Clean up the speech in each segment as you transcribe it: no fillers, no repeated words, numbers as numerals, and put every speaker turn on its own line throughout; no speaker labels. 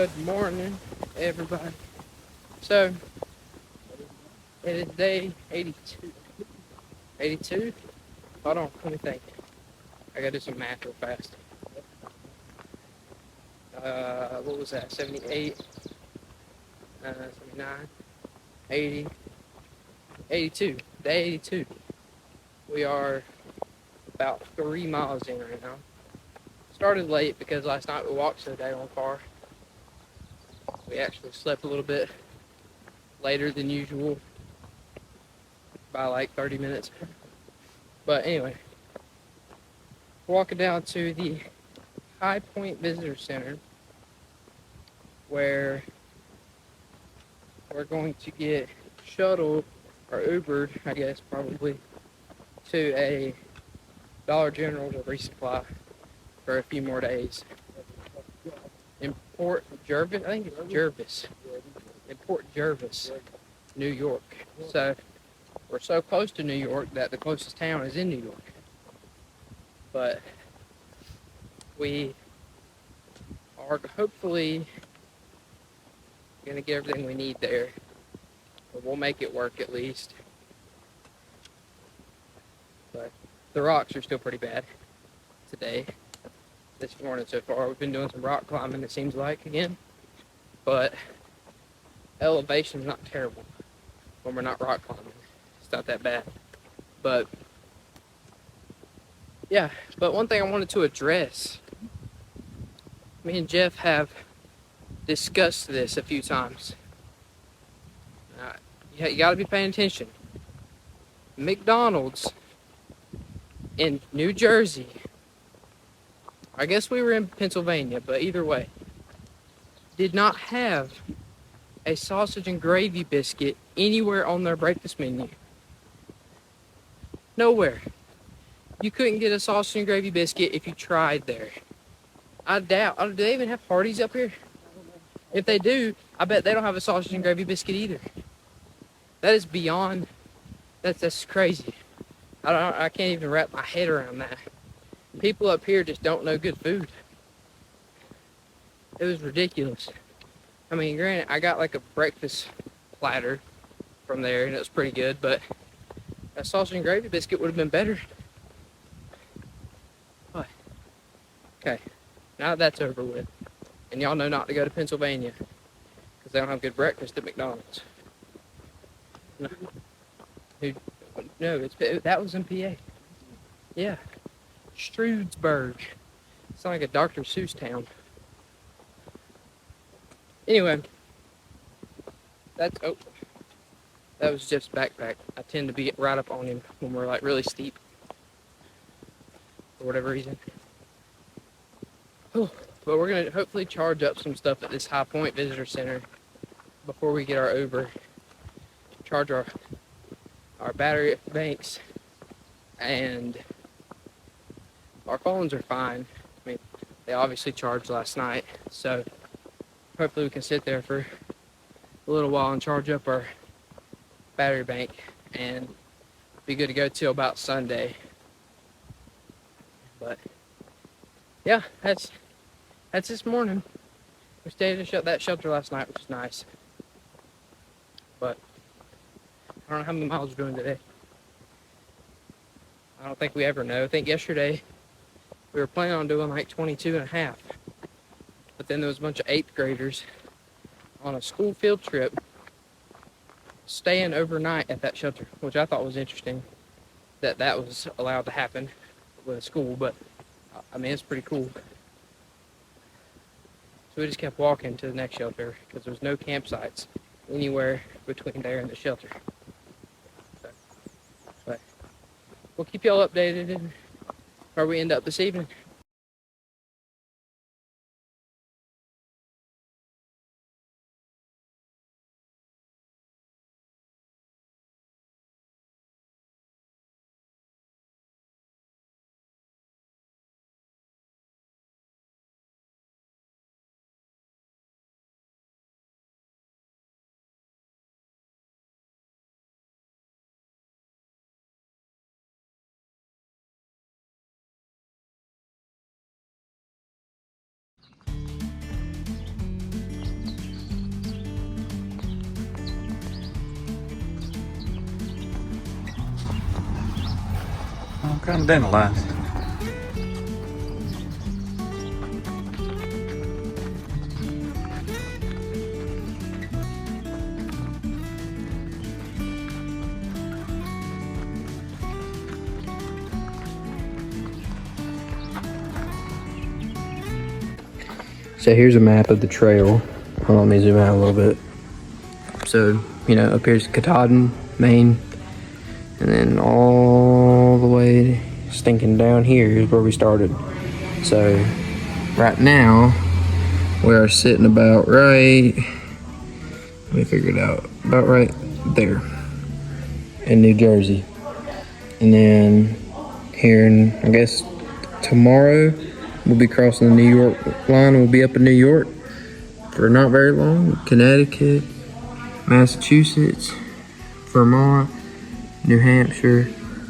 Good morning, everybody. So, it is day 82. 82? Hold on, let me think. I gotta do some math real fast. What was that? 78, 79, 80, 82. Day 82. We are about 3 miles in right now. Started late because last night we walked so daggone far. We actually slept a little bit later than usual by like 30 minutes. But anyway, walking down to the High Point Visitor Center where we're going to get shuttled or Ubered, I guess, probably to a Dollar General to resupply for a few more days. In Port Jervis, I think it's Jervis. In Port Jervis, New York. So we're so close to New York that the closest town is in New York. But we are hopefully going to get everything we need there. But we'll make it work at least. But the rocks are still pretty bad today. This morning so far. We've been doing some rock climbing, it seems like, again. But elevation's not terrible when we're not rock climbing. It's not that bad. But yeah, but one thing I wanted to address, me and Jeff have discussed this a few times. You got to be paying attention. McDonald's in New Jersey, I guess we were in Pennsylvania, but either way, did not have a sausage and gravy biscuit anywhere on their breakfast menu. Nowhere. You couldn't get a sausage and gravy biscuit if you tried there. I doubt. Do they even have Hardee's up here? If they do, I bet they don't have a sausage and gravy biscuit either. That is beyond. That's crazy. I can't even wrap my head around that. People up here just don't know good food. It was ridiculous. I mean, granted, I got like a breakfast platter from there, and it was pretty good, but a sausage and gravy biscuit would have been better. What? Okay, now that that's over with, and y'all know not to go to Pennsylvania because they don't have good breakfast at McDonald's. No, that was in PA. Yeah, Stroudsburg. It's like a Dr. Seuss town. Anyway, that was Jeff's backpack. I tend to be right up on him when we're like really steep for whatever reason. Oh, but we're gonna hopefully charge up some stuff at this High Point Visitor Center before we get our Uber. Charge our battery banks, and our phones are fine. I mean, they obviously charged last night, so hopefully we can sit there for a little while and charge up our battery bank and be good to go till about Sunday. But yeah, that's this morning. We stayed at that shelter last night, which is nice. But I don't know how many miles we're doing today. I don't think we ever know. I think yesterday we were planning on doing like 22 and a half. But then there was a bunch of 8th graders on a school field trip staying overnight at that shelter, which I thought was interesting that was allowed to happen with a school, but I mean, it's pretty cool. So we just kept walking to the next shelter because there was no campsites anywhere between there and the shelter. So, but we'll keep y'all updated where we end up this evening.
kind of dandelions.
So here's a map of the trail. Hold on, let me zoom out a little bit. So, you know, up here's Katahdin, Maine. And then all the way stinking down here is where we started. So, right now, we are sitting about right, let me figure it out, about right there in New Jersey. And then here in, I guess, tomorrow, we'll be crossing the New York line. We'll be up in New York for not very long. Connecticut, Massachusetts, Vermont, New Hampshire,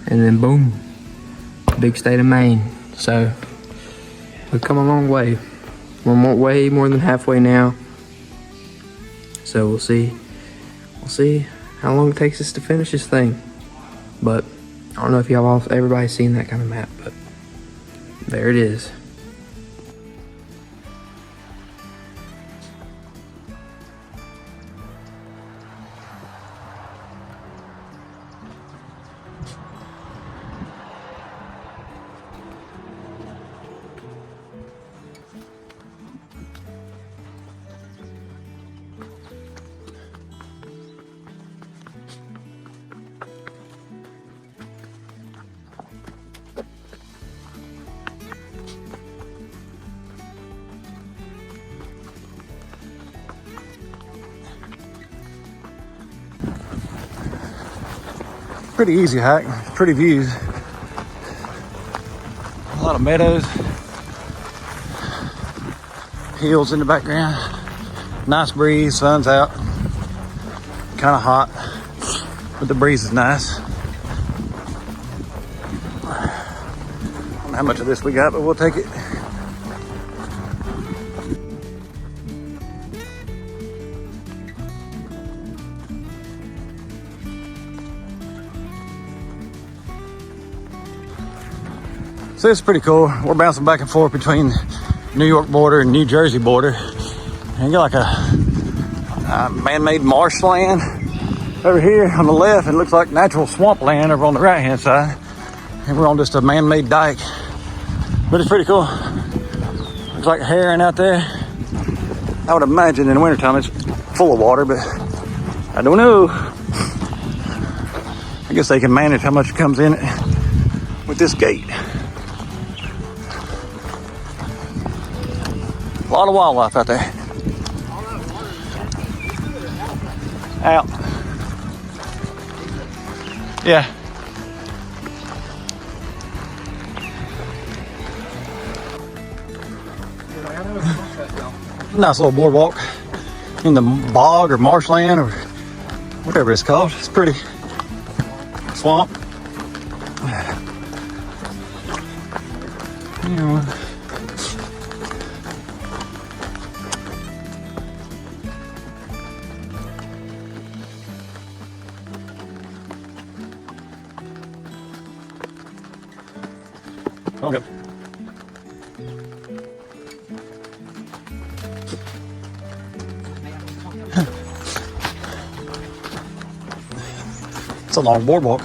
and then boom, big state of Maine. So we've come a long way. We're way more than halfway now. So we'll see how long it takes us to finish this thing. But I don't know if everybody's seen that kind of map, but there it is.
Pretty easy hike, pretty views. A lot of meadows, hills in the background. Nice breeze, sun's out. Kind of hot, but the breeze is nice. I don't know how much of this we got, but we'll take it. So it's pretty cool. We're bouncing back and forth between New York border and New Jersey border. And you got like a man-made marshland over here on the left. It looks like natural swampland over on the right-hand side. And we're on just a man-made dike. But it's pretty cool. Looks like heron out there. I would imagine in the wintertime it's full of water, but I don't know. I guess they can manage how much comes in it with this gate. A lot of wildlife out there. Out. Yeah. Nice little boardwalk in the bog or marshland or whatever it's called. It's pretty. Swamp. You know. Okay. It's a long boardwalk.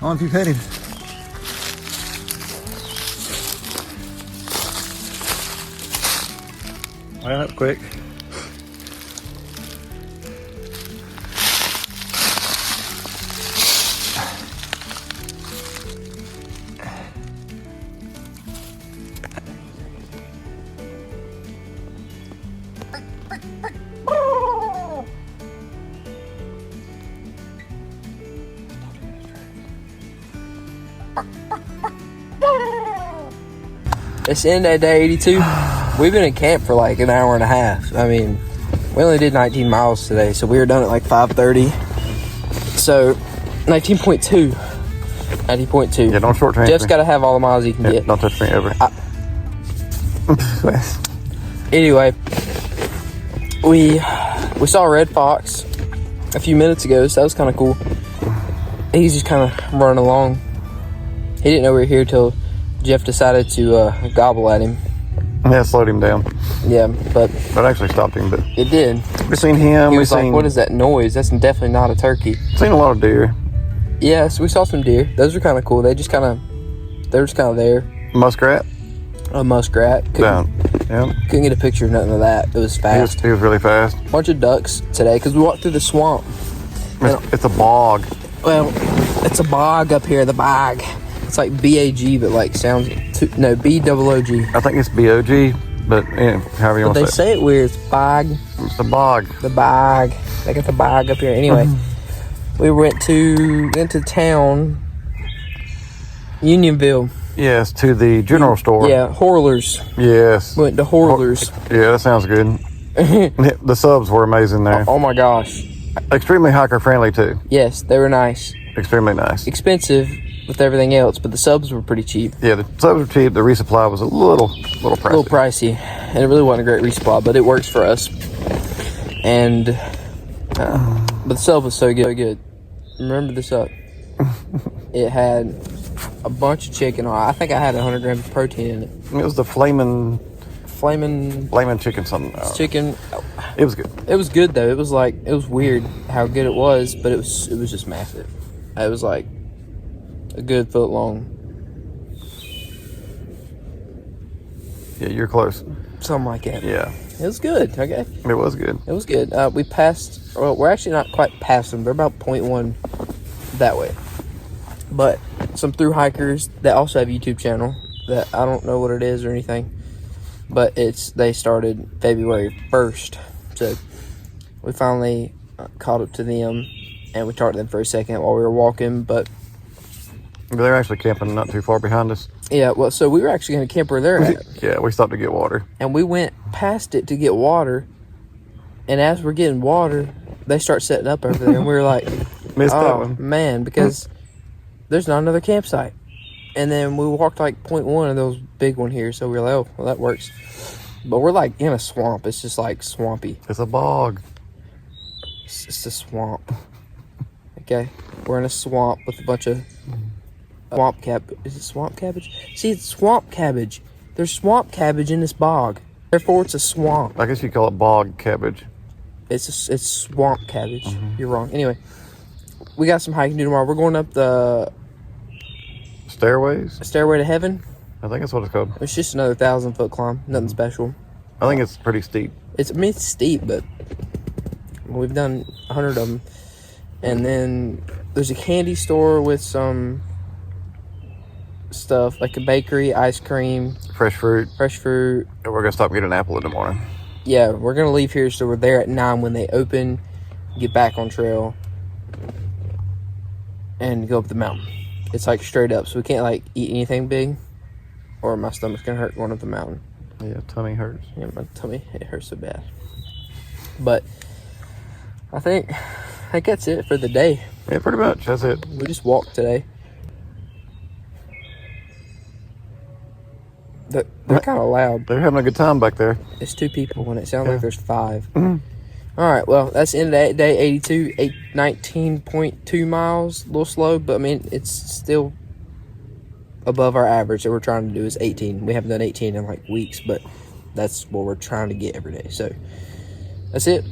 On if you've headed. Yeah, that's quick.
It's in at day 82. We've been in camp for like an hour and a half. I mean, we only did 19 miles today, so we were done at like 5:30. So 19.2. 90.2.
Yeah, don't shortchange
Jeff's
me.
got to have all the miles he can get.
Don't touch me ever.
Anyway, we saw a red fox a few minutes ago, so that was kind of cool. He's just kind of running along. He didn't know we were here till Jeff decided to gobble at him.
Yeah, it slowed him down.
Yeah, but
That actually stopped him, but
it did.
we've seen him.
He
We've
was like,
seen,
what is that noise? That's definitely not a turkey.
seen a lot of deer.
Yeah, so we saw some deer. Those were kind of cool. They were just kind of there.
Muskrat.
A muskrat.
Down. Yeah.
Couldn't get a picture of nothing of that. It was fast.
He was really fast.
Bunch of ducks today because we walked through the swamp.
It's a bog.
Well, it's a bog up here, the bog. It's like B-A-G, but like sounds, no, B-O-O-G.
I think it's B-O-G, but however you
But
want
they
to say
say it weird, it's bog,
It's the bog.
the bog. They got the bog up here. Anyway, we went to town, Unionville.
Yes, to the general store.
Yeah, Horler's.
Yes.
Went to Horler's.
Yeah, that sounds good. The subs were amazing there.
Oh my gosh.
Extremely hiker friendly too.
Yes, they were nice.
Extremely nice.
Expensive with everything else, but the subs were pretty cheap.
Yeah, the subs were cheap. The resupply was a little pricey.
A little pricey, and it really wasn't a great resupply, but it works for us. And but the sub was so good. Remember this up? It had a bunch of chicken on it. I think I had 100 grams of protein in it.
It was the flaming chicken something.
Chicken.
It was good.
It was good though. It was weird how good it was, but it was just massive. It was like a good foot long.
Yeah, you're close.
Something like that.
Yeah.
It was good, okay?
It was good.
It was good. We passed, well, we're actually not quite past them. They're about 0.1 that way. But some through hikers that also have a YouTube channel that I don't know what it is or anything. But they started February 1st. So we finally caught up to them and we talked to them for a second while we were walking, but
They're actually camping not too far behind us.
yeah, well, so we were actually going to camp where they're at.
Yeah, we stopped to get water.
And we went past it to get water. And as we're getting water, they start setting up over there. And we were like,
Missed that
oh,
one.
man, because there's not another campsite. And then we walked like 0.1 and there was a big one here. So we were like, oh, well, that works. But we're like in a swamp. It's just like swampy.
It's a bog.
It's just a swamp. Okay? We're in a swamp with a bunch of swamp cabbage. Is it swamp cabbage? See, it's swamp cabbage. There's swamp cabbage in this bog. Therefore, it's a swamp.
I guess you call it bog cabbage.
It's swamp cabbage. You're wrong. Anyway, we got some hiking to do tomorrow. We're going up the
Stairways?
Stairway to Heaven.
I think that's what it's called.
It's just another 1,000-foot climb. Nothing special.
I think it's pretty steep.
It's steep, but we've done 100 of them. And then there's a candy store with some stuff, like a bakery, ice cream.
Fresh fruit.
And
And we're going to stop and get an apple in the morning.
yeah, we're going to leave here, so we're there at 9 when they open, get back on trail, and go up the mountain. It's like straight up, so we can't like eat anything big, or my stomach's going to hurt going up the mountain.
Yeah, tummy hurts.
Yeah, my tummy, it hurts so bad. But I think that's it for the day.
Yeah, pretty much. That's it.
We just walked today. They're kind of loud.
They're having a good time back there.
It's 2 people, and it sounds
Yeah.
like there's 5.
Mhm.
All right, well, that's the end of that day. 82, 19.2 miles. A little slow, but I mean, it's still above our average that we're trying to do is 18. We haven't done 18 in like weeks, but that's what we're trying to get every day. So that's it.